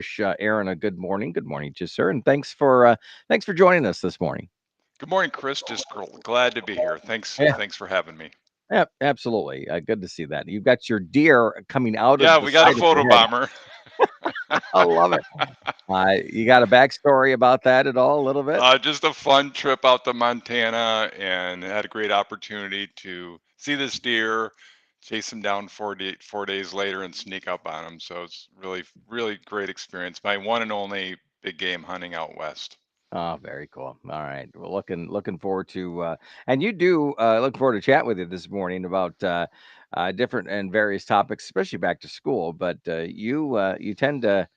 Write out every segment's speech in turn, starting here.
wish Aaron a good morning. Good morning to you, sir, and thanks for joining us this morning. Good morning, Chris. Just glad to be here. Thanks, Yeah, thanks for having me. yeah, absolutely. Good to see that. You've got your deer coming out Yeah, of the we got a side of photo your head. bomber. I love it. You got a backstory about that at all? A little bit? Just a fun trip out to Montana, and had a great opportunity to see this deer, chase him down 4 days later, and sneak up on him. So it's really great experience. My one and only big game hunting out west. Oh, very cool. All right. Well, looking forward to and you do looking forward to chat with you this morning about different and various topics, especially back to school. But you tend to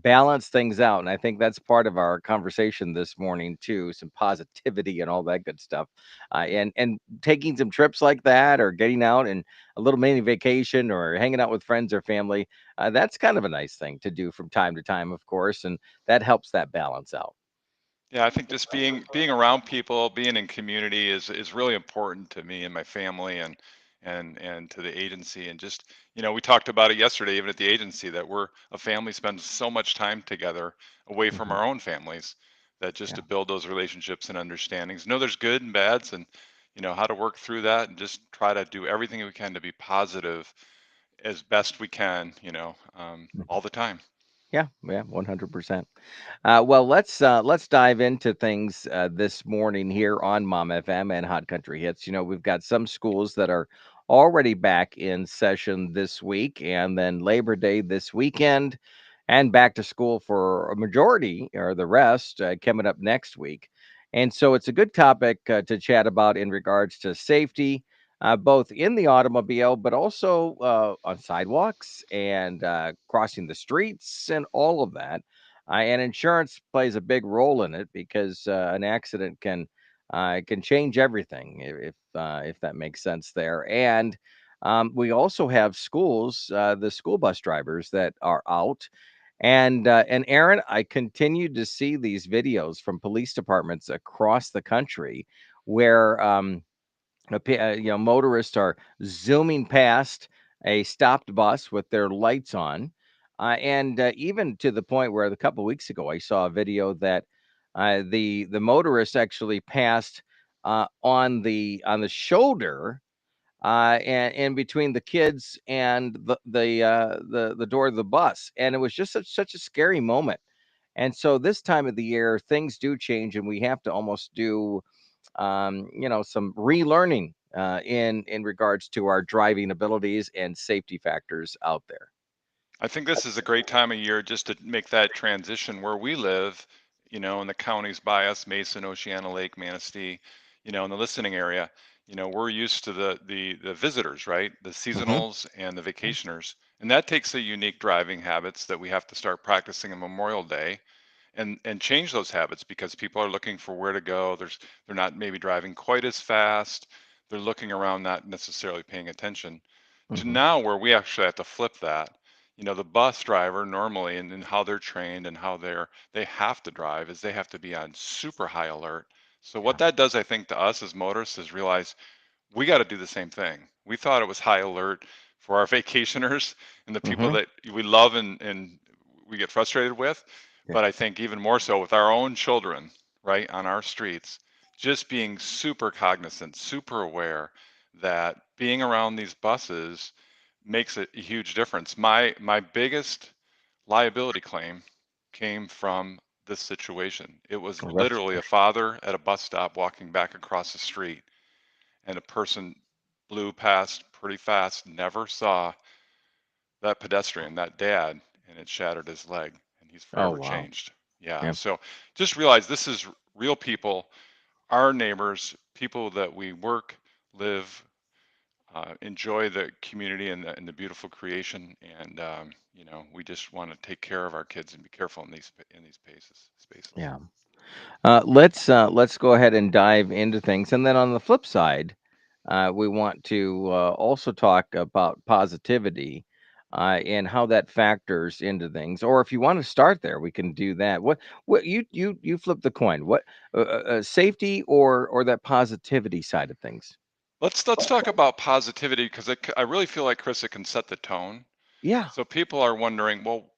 balance things out, and I think that's part of our conversation this morning too. Some positivity and all that good stuff, and taking some trips like that, or getting out and a little mini vacation, or hanging out with friends or family. That's kind of a nice thing to do from time to time, of course, and that helps that balance out. Yeah, I think just being around people, being in community is really important to me and my family and to the agency. And just, we talked about it yesterday, even at the agency, that we're a family spends so much time together away from Mhm. our own families, that just Yeah. to build those relationships and understandings. Know there's good and bads, and how to work through that, and just try to do everything we can to be positive as best we can, Mhm. all the time. Yeah, yeah, 100%. Well, let's dive into things this morning here on Mom FM and Hot Country Hits. We've got some schools that are already back in session this week, and then Labor Day this weekend, and back to school for a majority or the rest coming up next week. And so it's a good topic to chat about in regards to safety, both in the automobile, but also on sidewalks and crossing the streets and all of that. And insurance plays a big role in it because an accident can change everything if that makes sense there. And we also have schools, the school bus drivers that are out. And Aaron, I continue to see these videos from police departments across the country where motorists are zooming past a stopped bus with their lights on, and even to the point where a couple weeks ago I saw a video that the motorist actually passed on the shoulder, and in between the kids and the door of the bus, and it was just such a scary moment. And so this time of the year, things do change, and we have to almost do some relearning in regards to our driving abilities and safety factors out there. I think this is a great time of year just to make that transition where we live, in the counties by us, Mason, Oceana Lake, Manistee, in the listening area. We're used to the visitors, right? The Hmm. seasonals and the vacationers. And that takes a unique driving habits that we have to start practicing on Memorial Day, and change those habits, because people are looking for where to go. They're not maybe driving quite as fast. They're looking around, not necessarily paying attention, to Hmm. now where we actually have to flip that. The bus driver normally, and how they're trained and how they have to drive, is they have to be on super high alert. So what Yeah. that does, I think, to us as motorists, is realize we got to do the same thing. We thought it was high alert for our vacationers and the people Hmm. that we love and we get frustrated with, Yeah. but I think even more so with our own children, right, on our streets, just being super cognizant, super aware that being around these buses makes a huge difference. My biggest liability claim came from this situation. It was Well, that's literally a father at a bus stop walking back across the street, and a person blew past pretty fast, never saw that pedestrian, that dad, and it shattered his leg, and he's oh forever wow. changed. Yeah, Yeah. so just realize this is real people, our neighbors, people that we work, live, enjoy the community and the beautiful creation, and we just want to take care of our kids and be careful in these spaces. Yeah. Let's go ahead and dive into things, and then on the flip side, we want to also talk about positivity and how that factors into things. Or if you want to start there, we can do that. What you flip the coin? What safety or that positivity side of things? Let's talk about positivity, because I really feel like, Chris, it can set the tone. Yeah. So people are wondering, well,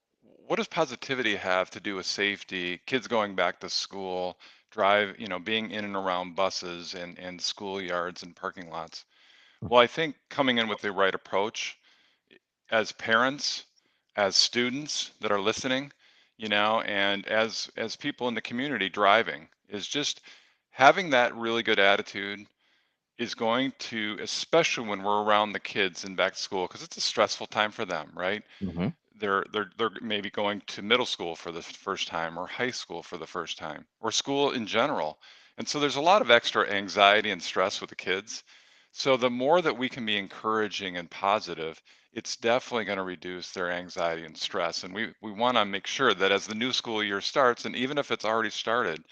what does positivity have to do with safety, kids going back to school, drive, being in and around buses and schoolyards and parking lots? Well, I think coming in with the right approach as parents, as students that are listening, and as people in the community driving is just having that really good attitude is going to, especially when we're around the kids and back to school, because it's a stressful time for them, right? Hmm. They're maybe going to middle school for the first time or high school for the first time or school in general. And so there's a lot of extra anxiety and stress with the kids. So the more that we can be encouraging and positive, it's definitely going to reduce their anxiety and stress. And we want to make sure that as the new school year starts, and even if it's already started,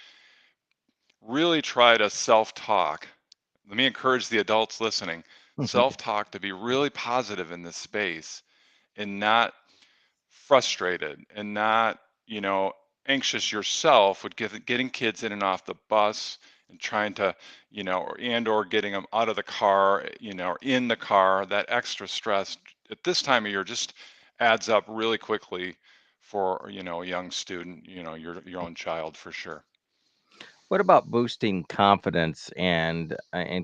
really try to self-talk. Let me encourage the adults listening, self-talk to be really positive in this space and not frustrated and not, you know, anxious yourself with getting kids in and off the bus and trying to, or getting them out of the car, or in the car. That extra stress at this time of year just adds up really quickly for, a young student, your own child for sure. What about boosting confidence and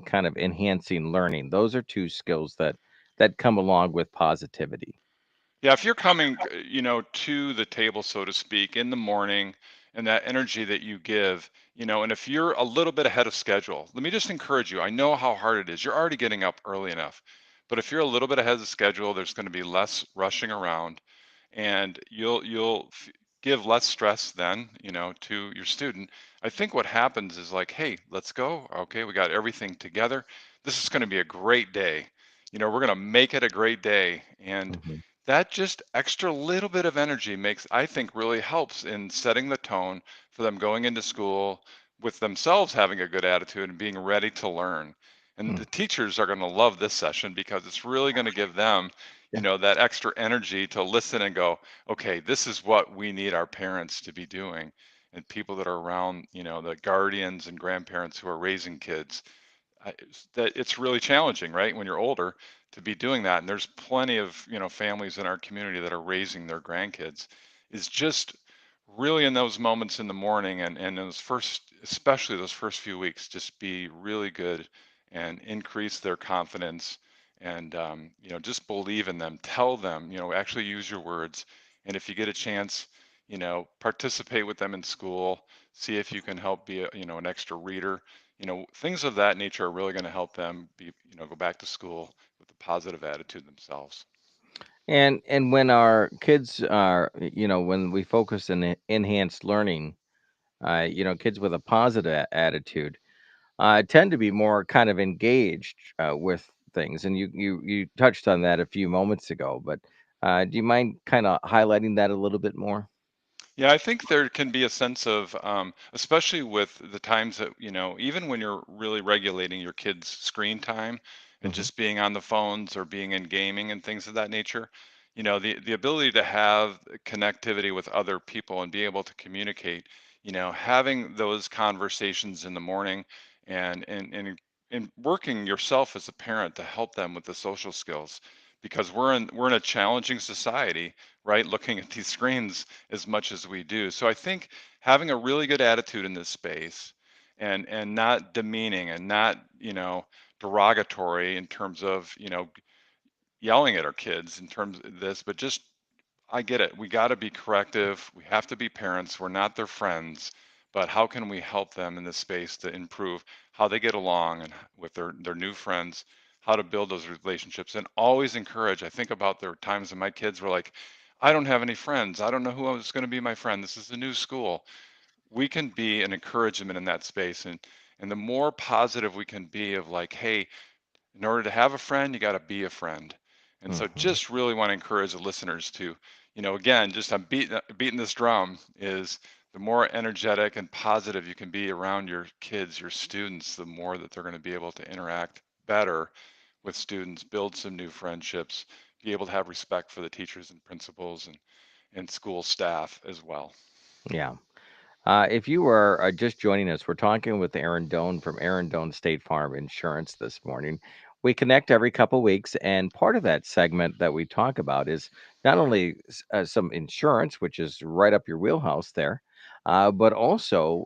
kind of enhancing learning? Those are two skills that come along with positivity. Yeah, if you're coming, to the table, so to speak, in the morning and that energy that you give, and if you're a little bit ahead of schedule, let me just encourage you. I know how hard it is. You're already getting up early enough. But if you're a little bit ahead of schedule, there's going to be less rushing around and you'll give less stress then, to your student. I think what happens is like, hey, let's go. Okay, we got everything together. This is going to be a great day. We're going to make it a great day. And Mhm, that just extra little bit of energy makes, I think, really helps in setting the tone for them going into school with themselves having a good attitude and being ready to learn. And mm, the teachers are going to love this session because it's really going to give them, yeah, that extra energy to listen and go, okay, this is what we need our parents to be doing. And people that are around, the guardians and grandparents who are raising kids, that it's really challenging, right? When you're older to be doing that. And there's plenty of, families in our community that are raising their grandkids is just really in those moments in the morning and in those first, especially those first few weeks, just be really good and increase their confidence and, just believe in them, tell them, actually use your words. And if you get a chance, participate with them in school, see if you can help be an extra reader, things of that nature are really going to help them be, go back to school with a positive attitude themselves. and when our kids are, when we focus on enhanced learning, kids with a positive attitude tend to be more kind of engaged with things, and you touched on that a few moments ago, but do you mind kind of highlighting that a little bit more? Yeah, I think there can be a sense of, especially with the times that, even when you're really regulating your kids' screen time and Hmm. just being on the phones or being in gaming and things of that nature, the ability to have connectivity with other people and be able to communicate, having those conversations in the morning and working yourself as a parent to help them with the social skills because we're in a challenging society, right? Looking at these screens as much as we do. So I think having a really good attitude in this space and not demeaning and not, derogatory in terms of, yelling at our kids in terms of this, but just I get it. We got to be corrective. We have to be parents. We're not their friends, but how can we help them in this space to improve how they get along and with their new friends, how to build those relationships and always encourage. I think about there were times when my kids were like, I don't have any friends. I don't know who is going to be my friend. This is a new school. We can be an encouragement in that space and the more positive we can be of like, hey, in order to have a friend, you got to be a friend. And so Hmm. just really want to encourage the listeners to, again, just I'm beating this drum is the more energetic and positive you can be around your kids, your students, the more that they're going to be able to interact better with students, build some new friendships, be able to have respect for the teachers and principals and school staff as well. Yeah. If you are just joining us, we're talking with Erin Doan from Erin Doan State Farm Insurance this morning. we connect every couple weeks, and part of that segment that we talk about is not only some insurance, which is right up your wheelhouse there, but also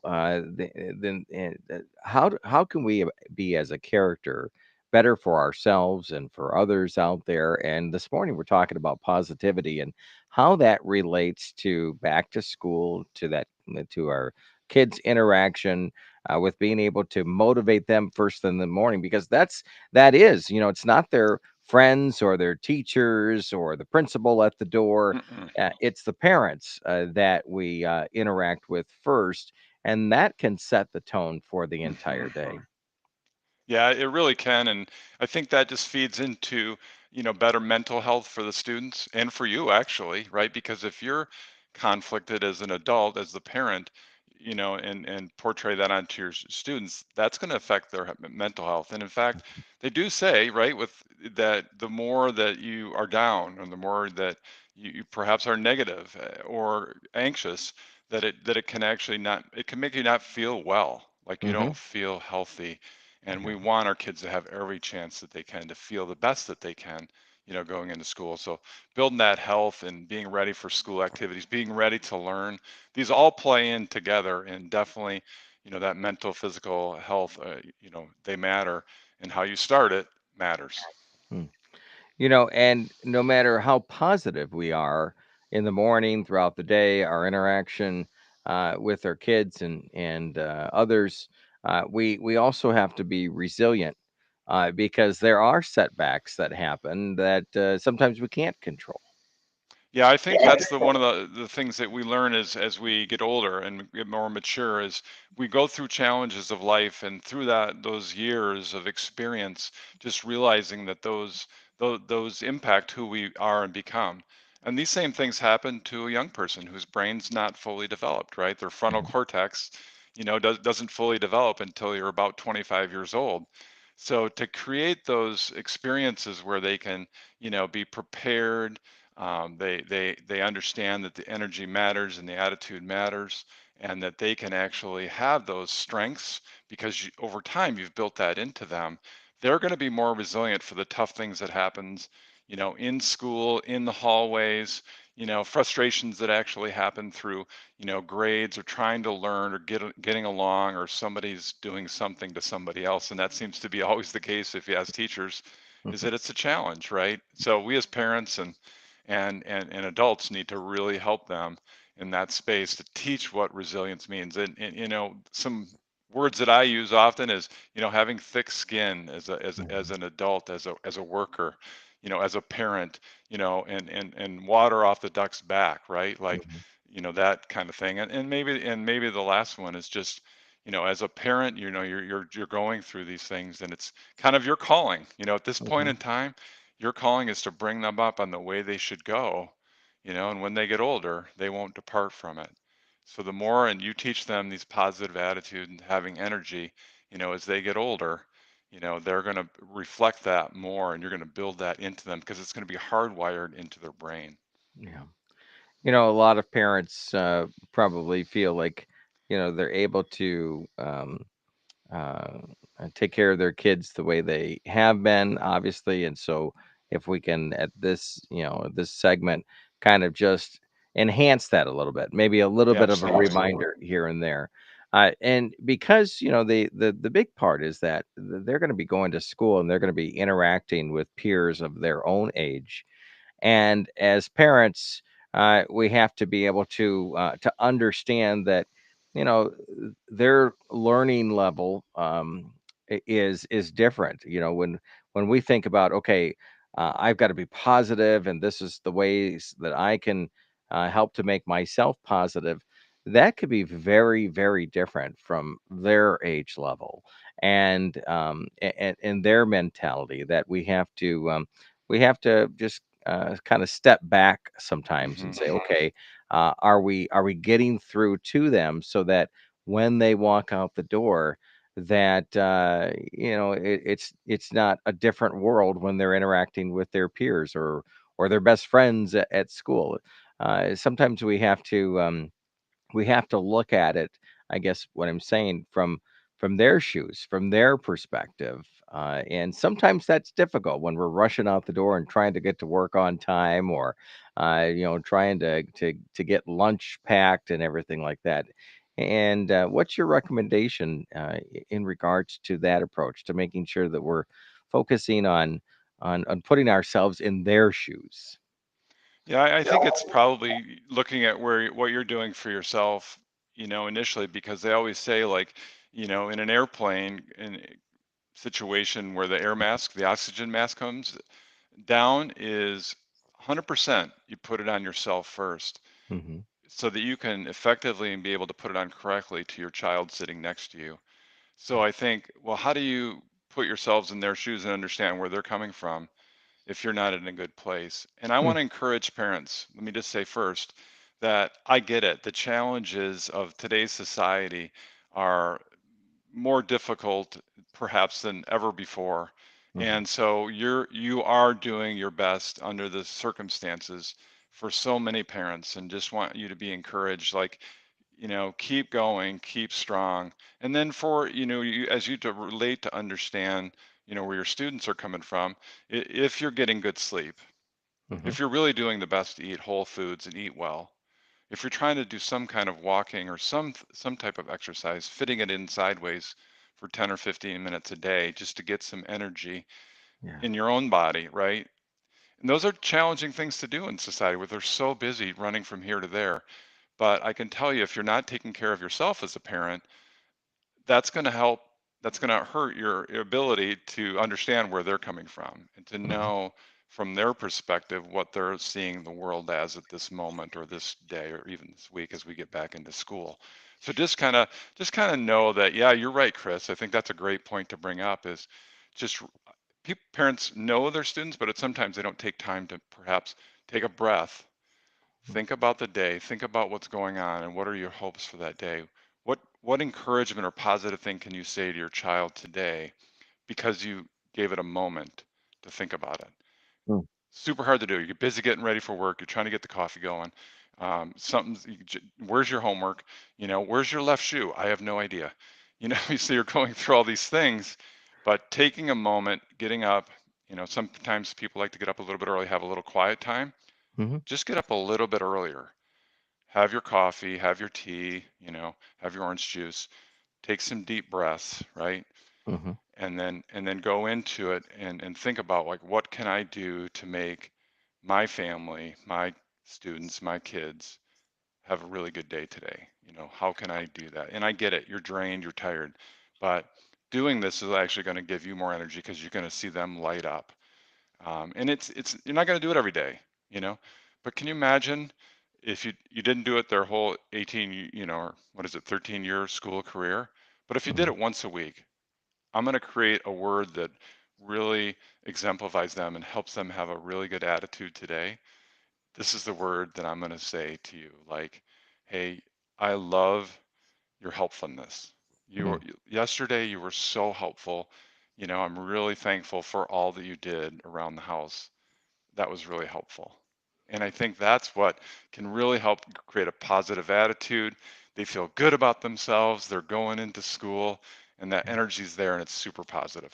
how can we be as a character better for ourselves and for others out there. And this morning we're talking about positivity and how that relates to back to school, to that, to our kids' interaction with being able to motivate them first in the morning, because that is, it's not their friends or their teachers or the principal at the door. Mm-mm. It's the parents that we interact with first, and that can set the tone for the entire day. Yeah, it really can. And I think that just feeds into, better mental health for the students and for you actually, right? Because if you're conflicted as an adult, as the parent, and portray that onto your students, that's going to affect their mental health. And in fact, they do say, right, with that the more that you are down and the more that you perhaps are negative or anxious, that it can actually not, it can make you not feel well, like you Hmm. don't feel healthy, and Yeah. we want our kids to have every chance that they can to feel the best that they can, going into school. So building that health and being ready for school activities, being ready to learn, these all play in together, and definitely, that mental, physical health, they matter, and how you start it matters. Mm. And no matter how positive we are in the morning, throughout the day, our interaction with our kids and others, we also have to be resilient because there are setbacks that happen that sometimes we can't control. Yeah, I think that's the one of the things that we learn as we get older and get more mature is we go through challenges of life, and through those years of experience, just realizing that those impact who we are and become. And these same things happen to a young person whose brain's not fully developed, right? Their frontal Mhm. cortex, doesn't fully develop until you're about 25 years old. So to create those experiences where they can, be prepared, they understand that the energy matters and the attitude matters, and that they can actually have those strengths because over time you've built that into them. They're going to be more resilient for the tough things that happens, in school, in the hallways, frustrations that actually happen through, grades or trying to learn or getting along, or somebody's doing something to somebody else. And that seems to be always the case if you ask teachers, is that it's a challenge, right? So we as parents and adults need to really help them in that space to teach what resilience means. And some words that I use often is, having thick skin as Mhm. an adult, as a worker, as a parent, and water off the duck's back, right? Like, Mhm. that kind of thing. And maybe the last one is just, as a parent, you're going through these things, and it's kind of your calling, at this point Mhm. in time. Your calling is to bring them up on the way they should go, and when they get older, they won't depart from it. So the more, and you teach them these positive attitude and having energy, as they get older, they're going to reflect that more, and you're going to build that into them because it's going to be hardwired into their brain. Yeah. A lot of parents probably feel like, they're able to uh, take care of their kids the way they have been, obviously. And so, if we can at this segment kind of just enhance that a little bit, maybe a little Yeah, bit of a absolutely. reminder here and there. And because the big part is that they're going to be going to school and they're going to be interacting with peers of their own age, and as parents, we have to be able to understand that their learning level is different. When we think about, okay, I've got to be positive, and this is the ways that I can help to make myself positive. That could be very, very different from their age level and their mentality. That we have to just kind of step back sometimes and Hmm. say, okay, are we getting through to them so that when they walk out the door, that it's not a different world when they're interacting with their peers or their best friends at school. Sometimes we have to look at it, I guess what I'm saying, from their shoes, from their perspective, And sometimes that's difficult when we're rushing out the door and trying to get to work on time, or trying to get lunch packed and everything like that. And what's your recommendation in regards to that approach to making sure that we're focusing on putting ourselves in their shoes? Yeah, I think it's probably looking at what you're doing for yourself, initially, because they always say, like, in an airplane, in a situation where the air mask, the oxygen mask comes down, is 100% you put it on yourself first Hmm. so that you can effectively and be able to put it on correctly to your child sitting next to you. So I think, well, how do you put yourselves in their shoes and understand where they're coming from if you're not in a good place? And I want to encourage parents. Let me just say first that I get it. The challenges of today's society are more difficult perhaps than ever before. Hmm. And so you are doing your best under the circumstances for so many parents, and just want you to be encouraged, like, keep going, keep strong. And then for, you, as you to relate to understand, where your students are coming from, if you're getting good sleep, Hmm. if you're really doing the best to eat whole foods and eat well, if you're trying to do some kind of walking or some type of exercise, fitting it in sideways for 10 or 15 minutes a day just to get some energy Yeah. in your own body, right? And those are challenging things to do in society where they're so busy running from here to there. But I can tell you, if you're not taking care of yourself as a parent, that's going to help that's going to hurt your ability to understand where they're coming from and to Hmm. know from their perspective what they're seeing the world as at this moment or this day or even this week as we get back into school. So just kind of know that, yeah, you're right, Chris. I think that's a great point to bring up, is just parents know their students, but sometimes they don't take time to perhaps take a breath. Think about the day, think about what's going on, and what are your hopes for that day. What encouragement or positive thing can you say to your child today because you gave it a moment to think about it? Super hard to do. You get busy getting ready for work. You're trying to get the coffee going. Where's your homework? Where's your left shoe? I have no idea. So you're going through all these things, but taking a moment, getting up. Sometimes people like to get up a little bit early, have a little quiet time. Hmm. Just get up a little bit earlier. Have your coffee, have your tea, have your orange juice. Take some deep breaths, right? Hmm. And then go into it and think about, like, what can I do to make my family, my students, my kids have a really good day today? How can I do that? And I get it, you're drained, you're tired, but doing this is actually going to give you more energy because you're going to see them light up. And it's you're not going to do it every day, you know. But can you imagine if you didn't do it their whole 18, or what is it, 13-year school career? But if you did Hmm. it once a week, I'm going to create a word that really exemplifies them and helps them have a really good attitude today. This is the word that I'm going to say to you, like, hey, I love your helpfulness. Yesterday you were so helpful. I'm really thankful for all that you did around the house. That was really helpful. And I think that's what can really help create a positive attitude. They feel good about themselves. They're going into school, and that energy's there, and it's super positive.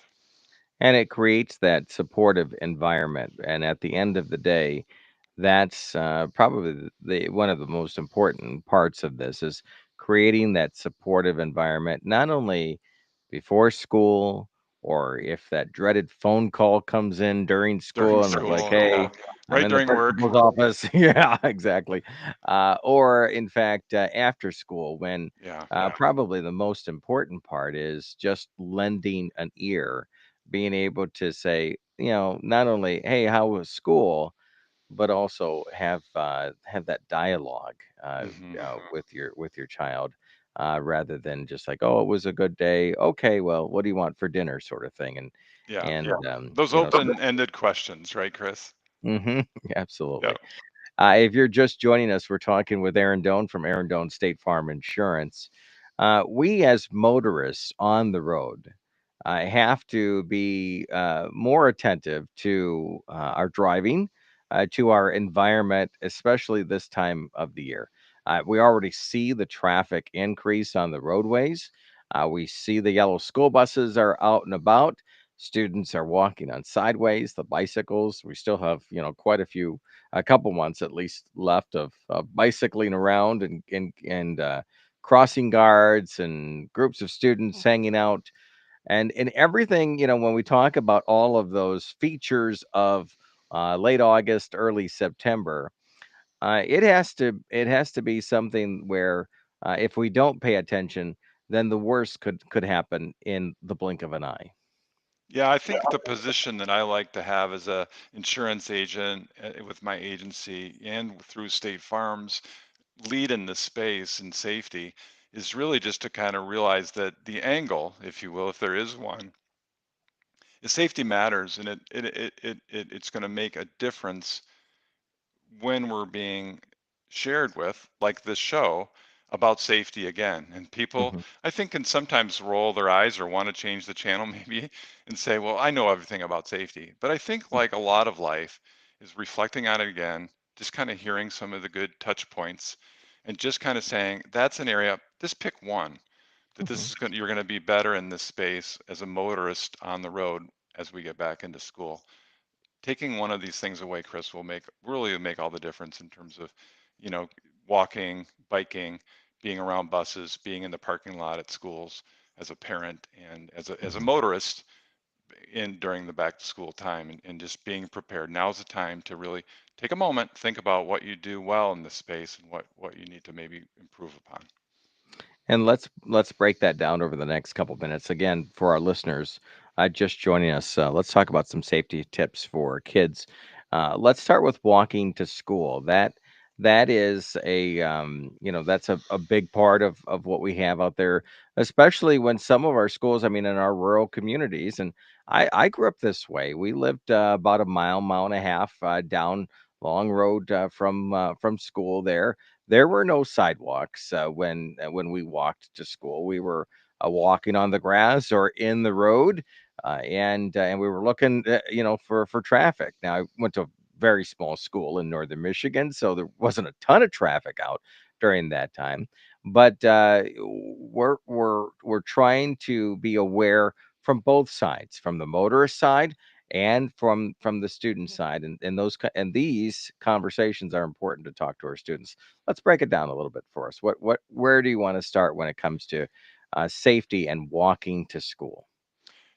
And it creates that supportive environment. And at the end of the day, that's probably the one of the most important parts of this is creating that supportive environment, not only before school or if that dreaded phone call comes in during During school and they're like, school, yeah. "Hey, I'm Right in the during work. principal's office." Yeah, exactly. Or in fact, after school, when Yeah. probably the most important part is just lending an ear, being able to say, not only, "Hey, how was school?" but also have that dialogue Hmm. with your child, rather than just like, "Oh, it was a good day. Okay, well, what do you want for dinner?" sort of thing. And Yeah. and Those open-ended questions, right, Chris? Mhm, Yeah. absolutely. If you're just joining us, we're talking with Erin Doan from Erin Doan State Farm Insurance. We, as motorists on the road, have to be more attentive to our driving, to our environment, especially this time of the year. We already see the traffic increase on the roadways. We see the yellow school buses are out and about. Students are walking on sideways, the bicycles. We still have, quite a few, a couple months at least left of bicycling around and crossing guards and groups of students hanging out and everything. When we talk about all of those features of late August, early September, it has to be something where if we don't pay attention, then the worst could happen in the blink of an eye. Yeah, I think the position that I like to have as a insurance agent with my agency and through State Farms lead in this space and safety is really just to kind of realize that the angle, if you will, if there is one, is safety matters, and it's going to make a difference when we're being shared with, like this show, about safety again. And people, Hmm. I think, can sometimes roll their eyes or want to change the channel maybe and say, well, I know everything about safety. But I think, like a lot of life, is reflecting on it again, just kind of hearing some of the good touch points and just kind of saying, that's an area, just pick one, that Hmm. this is going, you're going to be better in this space as a motorist on the road as we get back into school. Taking one of these things away, Chris, will make really make all the difference in terms of, you know, walking, biking, being around buses, being in the parking lot at schools as a parent and as a Hmm. motorist in during the back to school time and just being prepared. Now's the time to really take a moment, think about what you do well in this space and what you need to maybe improve upon. And let's break that down over the next couple minutes. Again, for our listeners just joining us, let's talk about some safety tips for kids. Let's start with walking to school. That is that's a big part of what we have out there, especially when some of our schools. I mean, in our rural communities, and I grew up this way. We lived about a mile and a half down long road from school there were no sidewalks when we walked to school. We were walking on the grass or in the road, and we were looking, for traffic. Now I went to a very small school in northern Michigan, so there wasn't a ton of traffic out during that time. But we're trying to be aware from both sides, from the motorist side and from the student side, and these conversations are important to talk to our students. Let's break it down a little bit for us. Where do you want to start when it comes to safety and walking to school?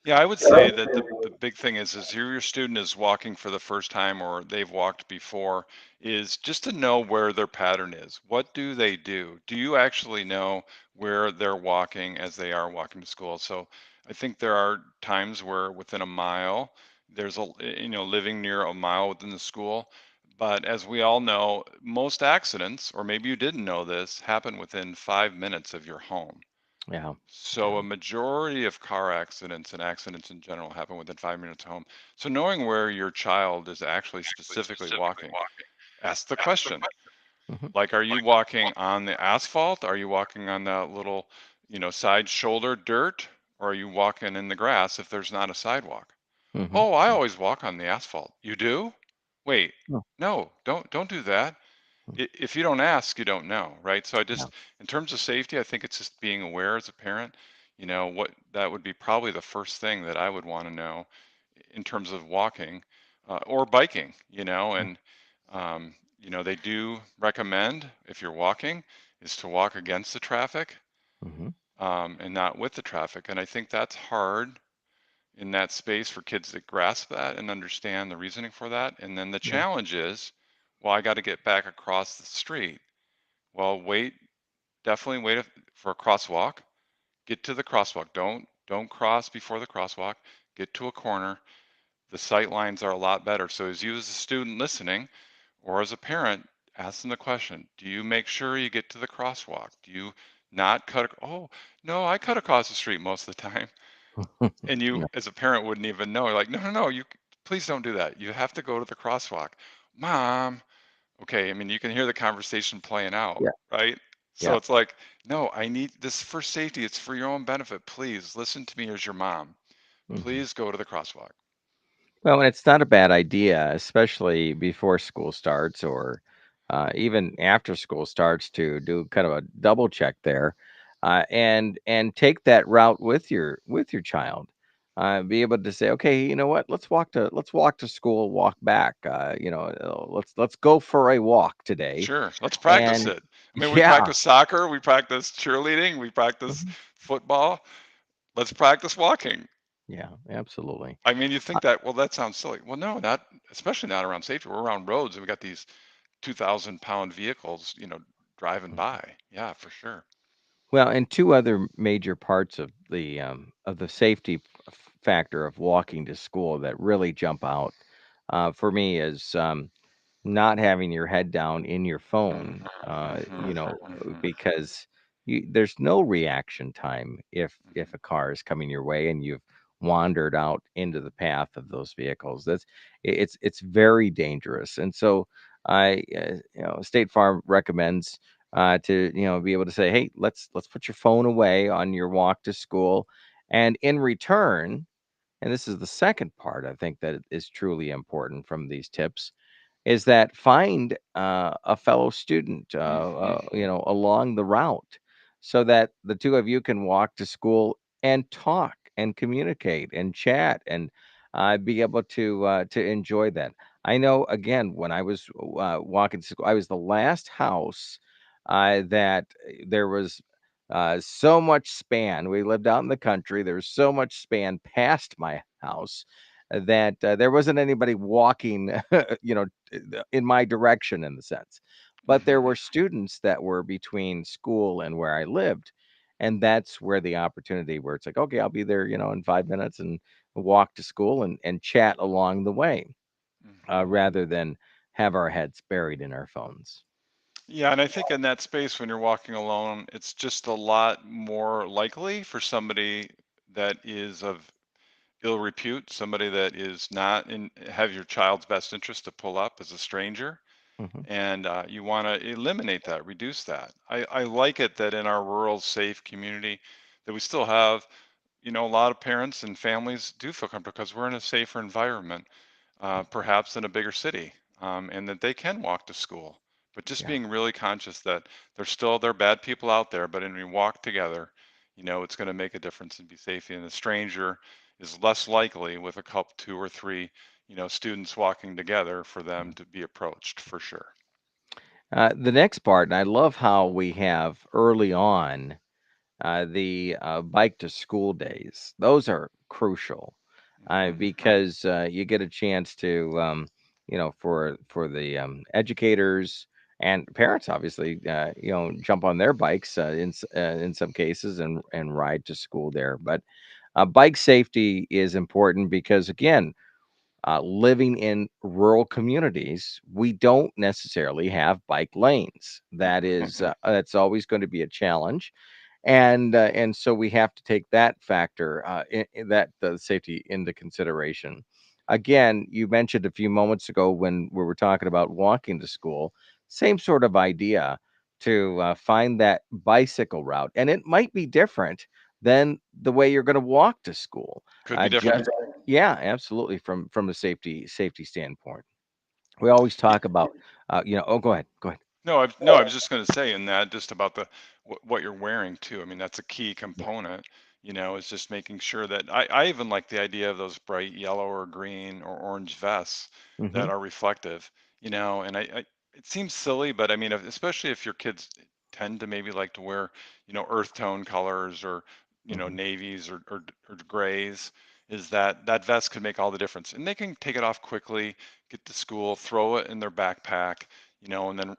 Yeah, I would say that the big thing is here your student is walking for the first time or they've walked before, is just to know where their pattern is. What do they do? Do you actually know where they're walking as they are walking to school? So I think there are times where within a mile, there's living near a mile within the school. But as we all know, most accidents, or maybe you didn't know this, happen within 5 minutes of your home. Yeah, So yeah. a majority of car accidents and accidents in general happen within 5 minutes home. So knowing where your child is actually specifically walking, ask the question, Hmm. like, are you walking on the asphalt? Are you walking on that little, side shoulder dirt? Or are you walking in the grass if there's not a sidewalk? Hmm. Oh, I always walk on the asphalt. You do? Wait, Oh, no, don't do that. mm, If you don't ask, you don't know, right? So I yeah, just, in terms of safety, I think it's just being aware as a parent, what that would be probably the first thing that I would want to know in terms of walking or biking, and, they do recommend if you're walking is to walk against the traffic mm-hmm. and not with the traffic. And I think that's hard in that space for kids to grasp that and understand the reasoning for that. And then the Yeah. challenge is, well, I got to get back across the street. Well, definitely wait for a crosswalk. Get to the crosswalk. Don't cross before the crosswalk. Get to a corner. The sight lines are a lot better. So as you as a student listening or as a parent, ask them the question, do you make sure you get to the crosswalk? Do you not oh, no, I cut across the street most of the time. And you Yeah. as a parent wouldn't even know. You're like, no, no, no, please don't do that. You have to go to the crosswalk. Mom, okay, I mean, you can hear the conversation playing out, Yeah. right? So Yeah. it's like, no, I need this for safety. It's for your own benefit. Please listen to me as your mom. Hmm. Please go to the crosswalk. Well, and it's not a bad idea, especially before school starts or even after school starts, to do kind of a double check there, and take that route with your child. be able to say, okay, you know what? Let's walk to school, walk back. Let's go for a walk today, Sure, let's practice and it. I mean, we yeah, practice soccer, we practice cheerleading, we practice mhm, football. Let's practice walking. yeah, absolutely. I mean, you Uh, think that, well, that sounds silly. Well, no, not especially not around safety. We're around roads and we got these 2,000-pound vehicles, driving mhm. by. Yeah, for sure. Well, and two other major parts of the safety factor of walking to school that really jump out for me is not having your head down in your Mhm, phone, mhm, mhm, because there's no reaction time if mhm, a car is coming your way and you've wandered out into the path of those vehicles. It's very dangerous, and so State Farm recommends to be able to say, hey, let's put your phone away on your walk to school, and in return, and this is the second part I think that is truly important from these tips is that find a fellow student, mhm, along the route so that the two of you can walk to school and talk and communicate and chat and be able to enjoy that. I know, again, when I was walking to school, I was the last house that there was so much span. We lived out in the country. There was so much span past my house that there wasn't anybody walking, you know, in my direction in the sense. But there mhm. were students that were between school and where I lived. And that's where the opportunity where it's like, okay, I'll be there, in 5 minutes and walk to school and chat along the way, Mhm. rather than have our heads buried in our phones. Yeah, and I think in that space when you're walking alone, it's just a lot more likely for somebody that is of ill repute, somebody that is not in have your child's best interest to pull up as a stranger, Hmm. and you want to eliminate that, reduce that. I like it that in our rural, safe community, that we still have, a lot of parents and families do feel comfortable because we're in a safer environment, perhaps in a bigger city, and that they can walk to school. But just Yeah. being really conscious that there are bad people out there, but when we walk together, it's going to make a difference and be safe. And a stranger is less likely with a couple, two or three, students walking together for them to be approached for sure. The next part, and I love how we have early on the bike to school days. Those are crucial Hmm. because you get a chance to, for the educators and parents, obviously, jump on their bikes in some cases and ride to school there. But bike safety is important because, again, living in rural communities, we don't necessarily have bike lanes. That's always going to be a challenge, and so we have to take that factor, that the safety into consideration. Again, you mentioned a few moments ago when we were talking about walking to school, same sort of idea to find that bicycle route, and it might be different than the way you're going to walk to school. Could be different. Just yeah, absolutely, from a safety standpoint. We always Y- talk about, oh, go ahead. No, I was just going to say in that just about what you're wearing too. I mean, that's a key Yeah. component. Is just making sure that I even like the idea of those bright yellow or green or orange vests Hmm. that are reflective. And it seems silly, but I mean, especially if your kids tend to maybe like to wear, earth tone colors or Hmm. navies or grays, is that vest could make all the difference, and they can take it off quickly, get to school, throw it in their backpack, and then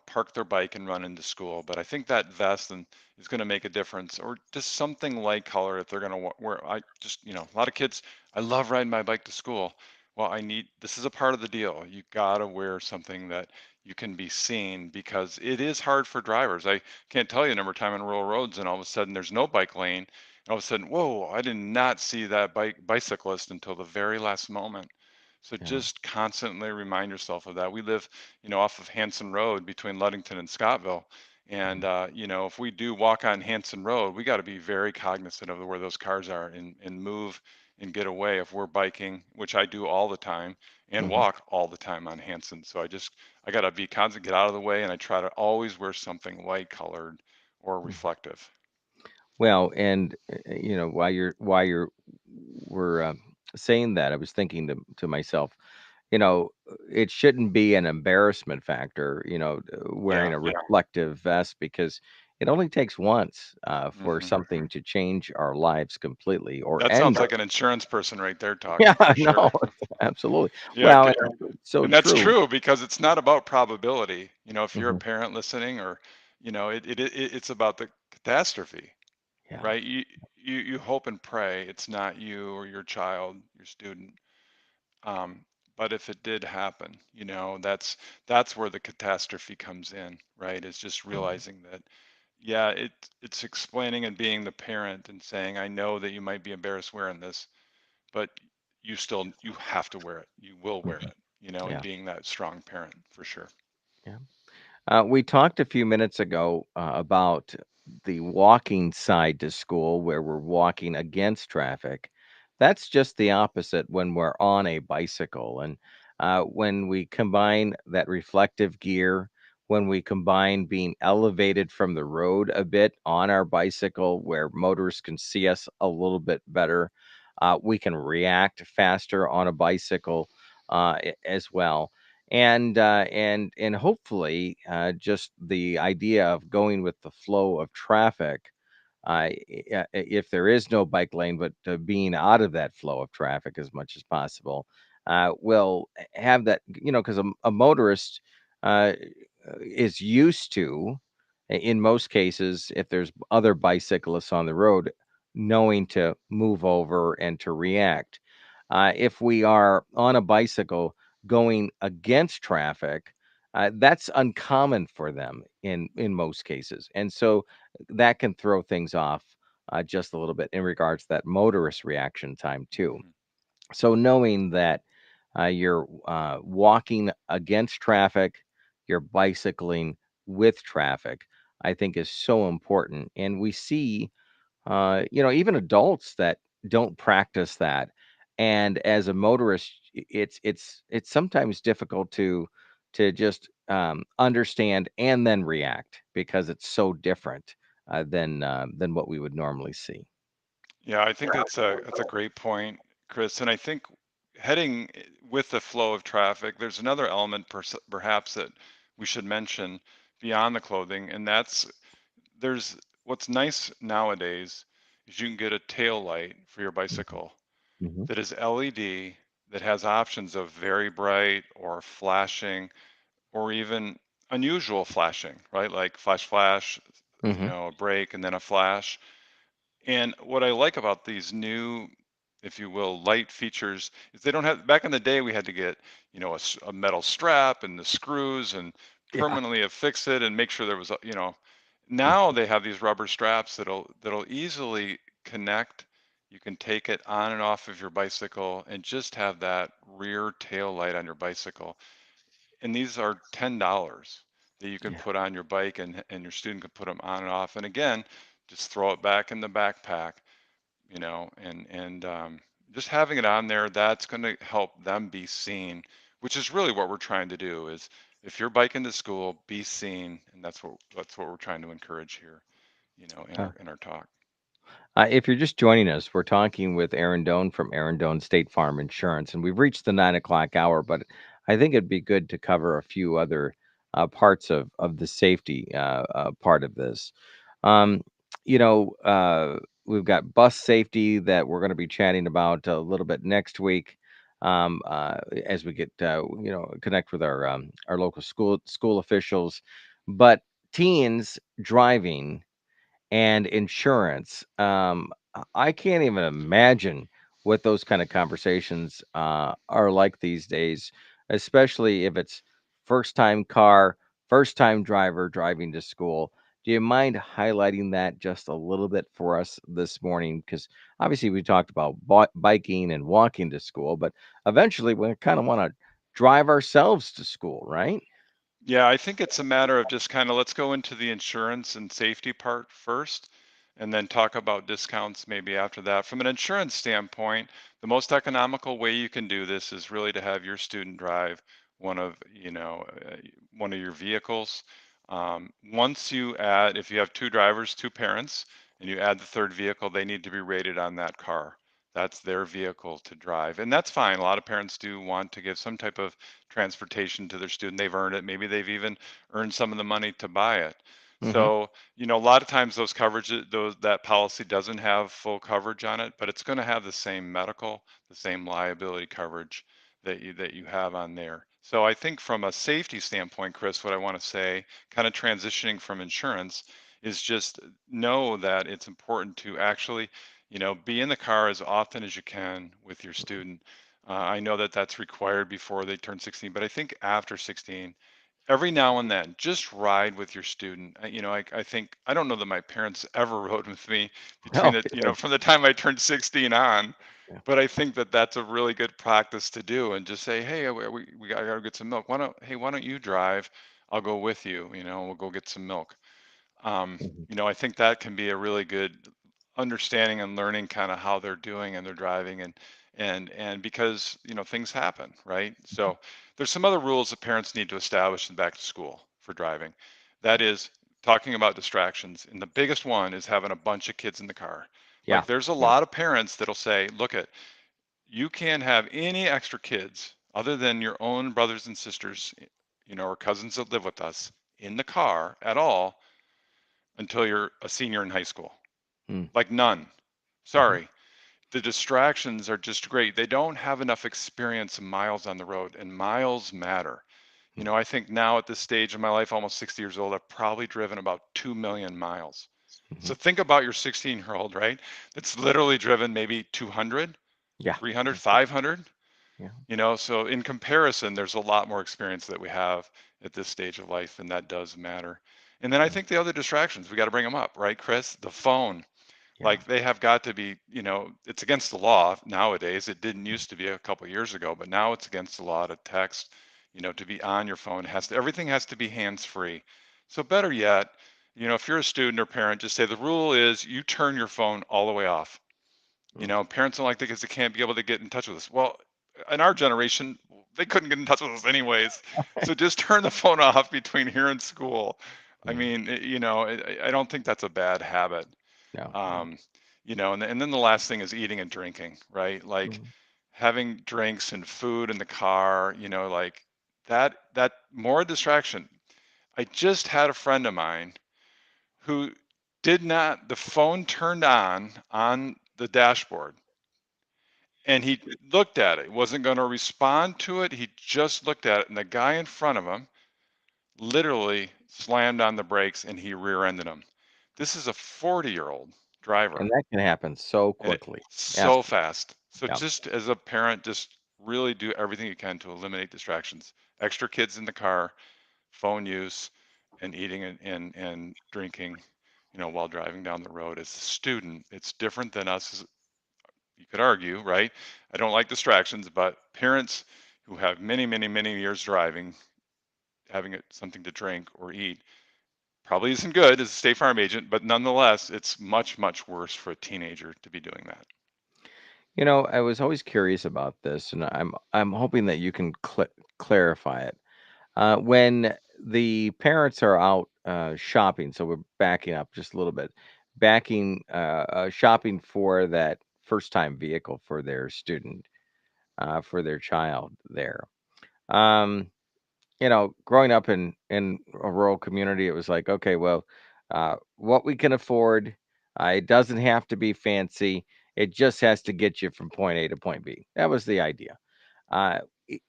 park their bike and run into school. But I think that vest and is going to make a difference, or just something light color if they're going to wear. I just, a lot of kids. I love riding my bike to school. Well, this is a part of the deal. You got to wear something that you can be seen because it is hard for drivers. I can't tell you the number of time on rural roads, and all of a sudden there's no bike lane. And all of a sudden, whoa! I did not see that bicyclist until the very last moment. So Yeah. just constantly remind yourself of that. We live, off of Hanson Road between Ludington and Scottville. And, Mhm. if we do walk on Hanson Road, we got to be very cognizant of where those cars are and move and get away if we're biking, which I do all the time, and Mhm. walk all the time on Hanson. So I got to be constant, get out of the way. And I try to always wear something light colored or Mhm. reflective. Well, and while you're were saying that, I was thinking to myself, it shouldn't be an embarrassment factor, wearing Yeah. a reflective vest because it only takes once for Hmm. something to change our lives completely or That end. sounds like an insurance person right there Yeah, talking for no, sure. absolutely. Yeah, Well, it's so and that's true. true because it's not about probability. If you're a Hmm. parent listening, or it's about the catastrophe, Yeah, right? You hope and pray it's not you or your child, your student. Um, but if it did happen, that's where the catastrophe comes in, right? It's just realizing that, yeah, it's explaining and being the parent and saying, I know that you might be embarrassed wearing this, but you have to wear it. You will wear mhm, it, and yeah, being that strong parent for sure. yeah. We talked a few minutes ago about the walking side to school where we're walking against traffic. That's just the opposite when we're on a bicycle. And when we combine that reflective gear, when we combine being elevated from the road a bit on our bicycle where motorists can see us a little bit better, we can react faster on a bicycle as well, and hopefully just the idea of going with the flow of traffic, if there is no bike lane, but being out of that flow of traffic as much as possible, will have that, because a motorist is used to, in most cases, if there's other bicyclists on the road, knowing to move over and to react. If we are on a bicycle going against traffic, that's uncommon for them in most cases, and so that can throw things off just a little bit in regards to that motorist reaction time too. Hmm. So knowing that you're walking against traffic, you're bicycling with traffic, I think is so important. And we see even adults that don't practice that. And as a motorist, it's sometimes difficult to just understand and then react because it's so different than what we would normally see. Yeah, I think that's a great point, Chris. And I think heading with the flow of traffic, there's another element perhaps that we should mention beyond the clothing, and that's there's what's nice nowadays is you can get a tail light for your bicycle Hmm. that is LED, that has options of very bright or flashing or even unusual flashing, right? Like flash, flash, Hmm. a break and then a flash. And what I like about these new, if you will, light features is they don't have, back in the day, we had to get, a metal strap and the screws and Yeah. permanently affix it and make sure there was, now Mhm. they have these rubber straps that'll easily connect. You can take it on and off of your bicycle and just have that rear tail light on your bicycle. And these are $10 that you can Yeah. put on your bike, and your student can put them on and off. And again, just throw it back in the backpack, and just having it on there, that's going to help them be seen, which is really what we're trying to do. Is if you're biking to school, be seen, and that's what we're trying to encourage here, in Uh, our talk. if you're just joining us, we're talking with Erin Doan from Erin Doan State Farm Insurance, and we've reached the 9 o'clock hour. But I think it'd be good to cover a few other parts of the safety part of this. Um, you know, we've got bus safety that we're going to be chatting about a little bit next week, as we get connect with our local school officials. But teens driving and insurance. I can't even imagine what those kind of conversations are like these days, especially if it's first time car, first time driver driving to school. Do you mind highlighting that just a little bit for us this morning? Because obviously we talked about biking and walking to school, but eventually we kind of want to drive ourselves to school, right? Yeah, I think it's a matter of just kind of let's go into the insurance and safety part first, and then talk about discounts maybe after that. From an insurance standpoint, the most economical way you can do this is really to have your student drive one of, one of your vehicles. Once you add, if you have two drivers, two parents, and you add the third vehicle, they need to be rated on that car. That's their vehicle to drive. And that's fine. A lot of parents do want to give some type of transportation to their student. They've earned it. Maybe they've even earned some of the money to buy it. Hmm. So, a lot of times those coverages, that policy doesn't have full coverage on it, but it's going to have the same medical, the same liability coverage that you have on there. So I think from a safety standpoint, Chris, what I want to say, kind of transitioning from insurance, is just know that it's important to actually, be in the car as often as you can with your student. I know that that's required before they turn 16, but I think after 16, every now and then, just ride with your student. I think, I don't know that my parents ever rode with me between Oh, the, really? from the time I turned 16 on. Yeah. But I think that that's a really good practice to do, and just say, hey, we gotta go get some milk. Why don't you drive? I'll go with you. We'll go get some milk. Mhm. I think that can be a really good understanding and learning kind of how they're doing and they're driving, and because things happen, right? So there's some other rules that parents need to establish in back to school for driving. That is talking about distractions. And the biggest one is having a bunch of kids in the car. Yeah. Like there's a Yeah. lot of parents that'll say, look at, you can't have any extra kids other than your own brothers and sisters, or cousins that live with us in the car at all until you're a senior in high school. Mm. Like none. Mhm. Sorry. The distractions are just great. They don't have enough experience and miles on the road, and miles matter. Mm. I think now at this stage of my life, almost 60 years old, I've probably driven about 2 million miles. So Mhm. think about your 16-year-old, right? That's literally driven maybe 200, Yeah. 300, That's right. 500. Yeah. So in comparison, there's a lot more experience that we have at this stage of life, and that does matter. And then I Mm. think the other distractions, we got to bring them up, right, Chris? The phone. Yeah. Like they have got to be, it's against the law nowadays. It didn't used to be a couple years ago, but now it's against the law to text, to be on your phone. Everything has to be hands free. So better yet, if you're a student or parent, just say the rule is you turn your phone all the way off. Mm. Parents don't like that because they can't be able to get in touch with us. Well, in our generation, they couldn't get in touch with us anyways. So just turn the phone off between here and school. I Mm. mean, I don't think that's a bad habit. No. No. um, and then the last thing is eating and drinking, right? Like Mhm. having drinks and food in the car, like that more distraction. I just had a friend of mine who did not, the phone turned on the dashboard, and he looked at it, wasn't going to respond to it. He just looked at it, and the guy in front of him literally slammed on the brakes and he rear-ended him. This is a 40-year-old And driver. that can happen so And it quickly. so Absolutely. fast. So Yeah. just as a parent, just really do everything you can to eliminate distractions. Extra kids in the car, phone use, and eating and drinking, while driving down the road. As a student, it's different than us. You could argue, right? I don't like distractions, but parents who have many, many, many years driving, having it something to drink or eat probably isn't good as a State Farm agent, but nonetheless, it's much, much worse for a teenager to be doing that. I was always curious about this, and I'm hoping that you can clarify it. When the parents are out shopping, so we're backing up just a little bit, shopping for that first time vehicle for their student, for their child there. Um, growing up in a rural community, it was like, okay, well, what we can afford, it doesn't have to be fancy. It just has to get you from point A to point B. That was the idea.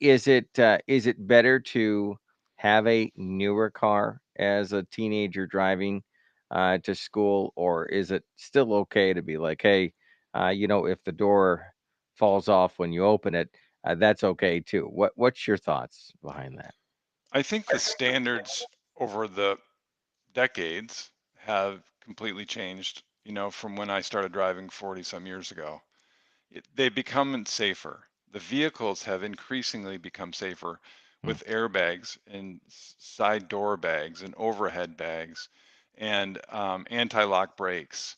Is it better to have a newer car as a teenager driving to school, or is it still okay to be like, hey, if the door falls off when you open it, that's okay too. What's your thoughts behind that? I think the standards over the decades have completely changed, from when I started driving 40 some years ago. They've become safer. The vehicles have increasingly become safer Mm. with airbags and side door bags and overhead bags and anti-lock brakes.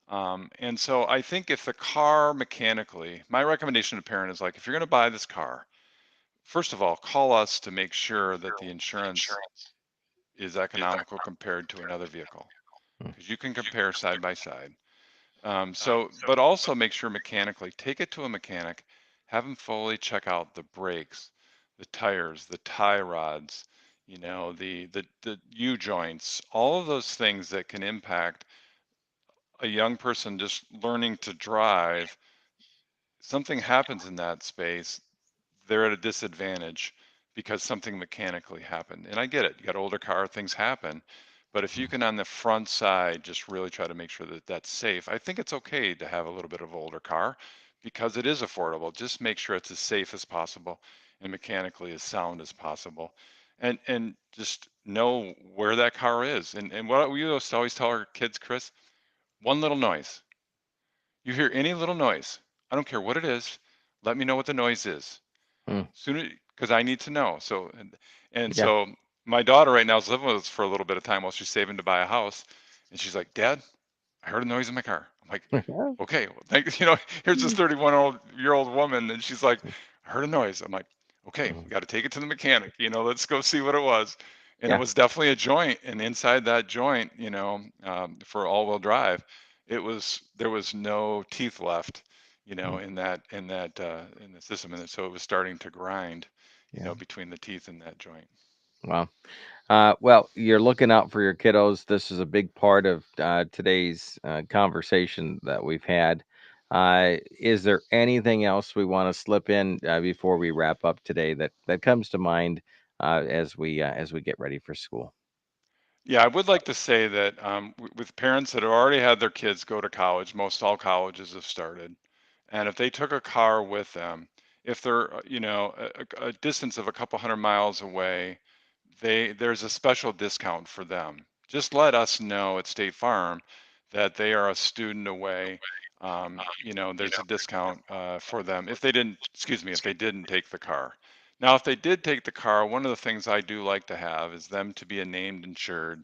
And so I think if the car mechanically, my recommendation to parent is like, if you're going to buy this car, first of all, call us to make sure that the insurance is economical compared to another vehicle. mm, because you can compare side by side. But also make sure mechanically, take it to a mechanic, have them fully check out the brakes, the tires, the tie rods, the U joints, all of those things that can impact a young person just learning to drive. Something happens in that space, they're at a disadvantage because something mechanically happened. And I get it. You got an older car, things happen. But if you mm, can on the front side just really try to make sure that that's safe, I think it's okay to have a little bit of older car because it is affordable. Just make sure it's as safe as possible and mechanically as sound as possible. And just know where that car is. And what we used to always tell our kids, Chris, one little noise. You hear any little noise, I don't care what it is, let me know what the noise is mm. soon because I need to know. And Yeah. so my daughter right now is living with us for a little bit of time while she's saving to buy a house, and she's like, "Dad, I heard a noise in my car." I'm like, "Okay, well, thank you know." Here's this Mm, 31-year-old woman, and she's like, "I heard a noise." I'm like, "Okay, we mm. got to take it to the mechanic. Let's go see what it was." And it Yeah. was definitely a joint, and inside that joint, for all-wheel drive, there was no teeth left, Mm, in the system, and so it was starting to grind, yeah. between the teeth in that joint. Wow. Well, you're looking out for your kiddos. This is a big part of today's conversation that we've had. Is there anything else we want to slip in before we wrap up today that comes to mind as we get ready for school? Yeah, I would like to say that with parents that have already had their kids go to college, most all colleges have started. And if they took a car with them, if they're, a distance of a couple hundred miles away, there's a special discount for them. Just let us know at State Farm that they are a student away. There's a discount for them if they didn't, excuse me, if they didn't take the car. Now, if they did take the car, one of the things I do like to have is them to be a named insured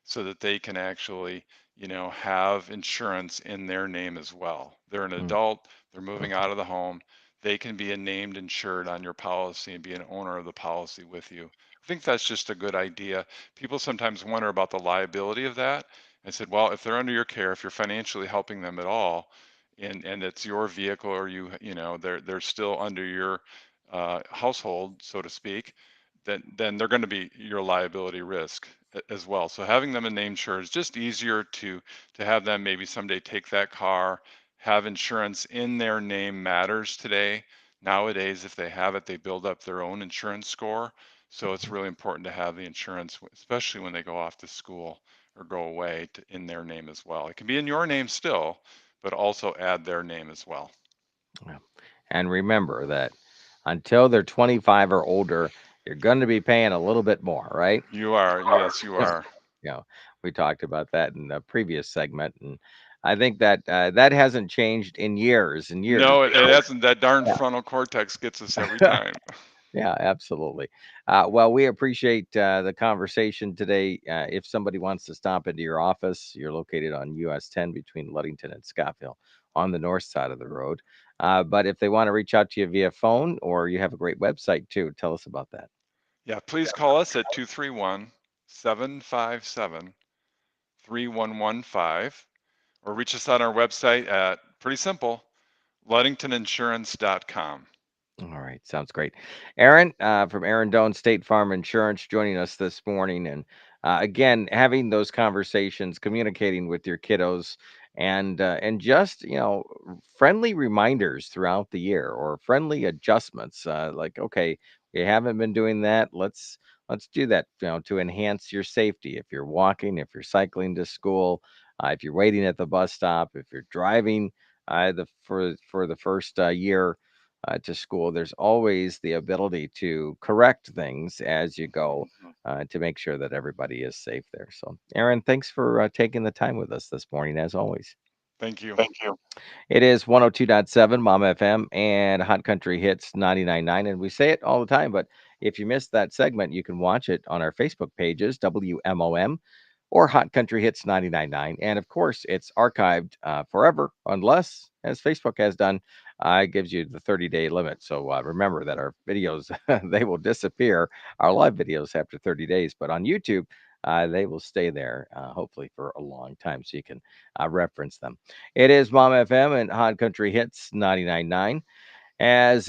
so that they can actually, have insurance in their name as well. They're an Mm, adult, they're moving okay. out of the home. They can be a named insured on your policy and be an owner of the policy with you. I think that's just a good idea. People sometimes wonder about the liability of that. I said, well, if they're under your care, if you're financially helping them at all, and it's your vehicle or they're still under your household, so to speak, then they're going to be your liability risk as well. So having them in name insure is just easier to have them maybe someday take that car, have insurance in their name matters today. Nowadays, if they have it, they build up their own insurance score. So it's really important to have the insurance, especially when they go off to school or go away in their name as well. It can be in your name still, but also add their name as well. Yeah. And remember that until they're 25 or older, you're going to be paying a little bit more, right? You are, yes, you Yeah. are. You know, we talked about that in the previous segment, and I think that that hasn't changed in years and years. No, it hasn't. That darn frontal cortex gets us every Yeah. time. Yeah, absolutely. Well, we appreciate the conversation today. If somebody wants to stop into your office, you're located on US 10 between Ludington and Scottville on the north side of the road. But if they want to reach out to you via phone, or you have a great website too, tell us about that. Yeah, please call us at 231-757-3115 or reach us on our website at pretty simple, ludingtoninsurance.com. All right, sounds great. Erin from Erin Doan State Farm Insurance joining us this morning. And again, having those conversations, communicating with your kiddos, and just friendly reminders throughout the year or friendly adjustments. Like, okay, we haven't been doing that. Let's do that. To enhance your safety. If you're walking, if you're cycling to school, if you're waiting at the bus stop, if you're driving for the first year to school, there's always the ability to correct things as you go to make sure that everybody is safe there. So, Aaron, thanks for taking the time with us this morning, as always. Thank you. Thank you. It is 102.7 Mom FM and Hot Country Hits 99.9. And we say it all the time, but if you missed that segment, you can watch it on our Facebook pages, WMOM or Hot Country Hits 99.9. And of course, it's archived forever, unless, as Facebook has done, it gives you the 30-day limit. So remember that our videos, they will disappear, our live videos after 30 days. But on YouTube, they will stay there, hopefully for a long time, so you can reference them. It is Mom FM and Hot Country Hits 99.9 as